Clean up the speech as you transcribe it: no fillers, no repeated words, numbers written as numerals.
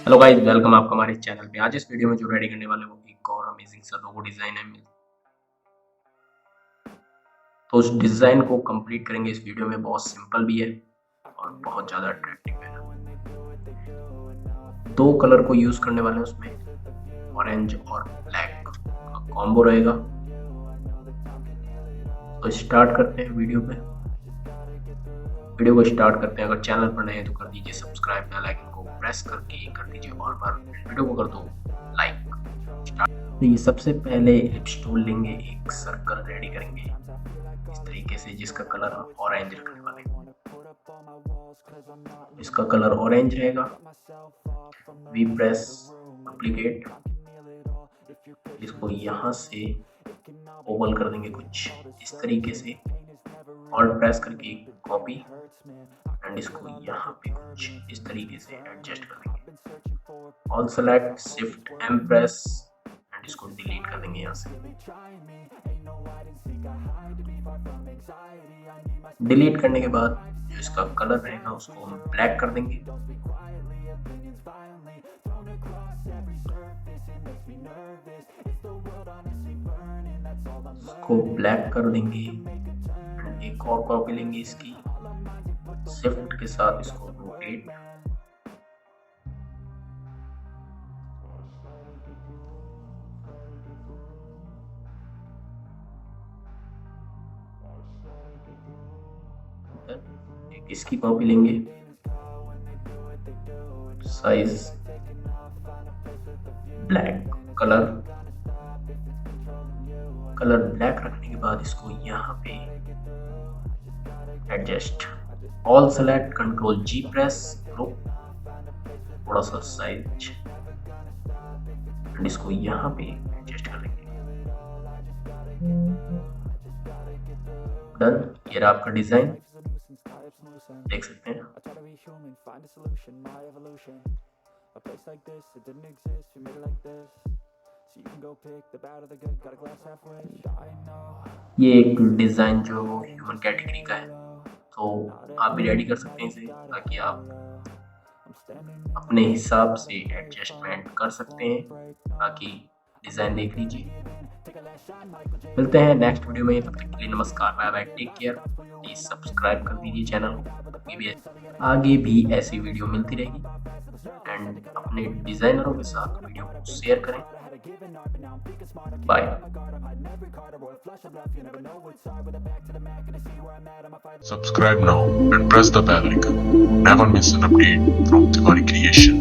Hello guys, welcome आपका हमारे channel पे। आज इस वीडियो में जो रेडी करने वाले वो एक और अमेजिंग सा लोगो डिजाइन है। तो उस डिजाइन को कंप्लीट करेंगे इस वीडियो में। बहुत सिंपल भी है और बहुत ज़्यादा अट्रैक्टिव है। दो कलर को यूज करने वाले हैं उसमें, ऑरेंज और ब्लैक का कॉम्बो रहेगा। तो स्टार्ट करते हैं वीडियो को स्टार्ट करते हैं। अगर चैनल पर नए हैं तो कर दीजिए सब्सक्राइब, बेल आइकन को प्रेस करके कर दीजिए और वीडियो को कर दो लाइक। तो ये सबसे पहले एलिप्स टूल लेंगे, एक सर्कल रेडी करेंगे इस तरीके से जिसका कलर ऑरेंज रखने वाले हैं। इसका कलर ऑरेंज रहेगा। वी प्रेस डुप्लीकेट, इसको यहाँ से ओवल कर देंगे कुछ इस तरीके से। ऑल्ट प्रेस करके कॉपी एंड इसको यहाँ पे कुछ इस तरीके से एडजस्ट कर देंगे। All select, shift M press and इसको डिलीट कर देंगे यहाँ से। डिलीट करने के बाद जो इसका कलर रहेगा उसको हम ब्लैक कर देंगे। इसको ब्लैक कर देंगे। एक और कॉपी लेंगे इसकी, शिफ्ट के साथ इसको रोटेट, एक इसकी कॉपी लेंगे, साइज ब्लैक, कलर ब्लैक रखने के बाद इसको यहाँ पे एडजस्ट, ऑल सेलेक्ट, कंट्रोल जी प्रेस, थोड़ा सा साइज एंड इसको यहाँ पे एडजस्ट कर लेंगे। डन। ये रहा आपका डिजाइन, देख सकते हैं। ये एक डिजाइन जो ह्यूमन कैटेगरी का है, तो आप भी रेडी कर सकते हैं इसे, ताकि आप अपने हिसाब से एडजस्टमेंट कर सकते हैं। ताकि डिजाइन देख लीजिए। मिलते हैं नेक्स्ट वीडियो में, तब तक के लिए नमस्कार, bye bye, take care. Please subscribe कर दीजिए चैनल को, आगे भी ऐसी वीडियो मिलती रहेगी। एंड अपने डिजाइनरों के साथ वीडियो को शेयर करें। Bye. Subscribe now and press the bell icon. Never miss an update from Tiwari Creation.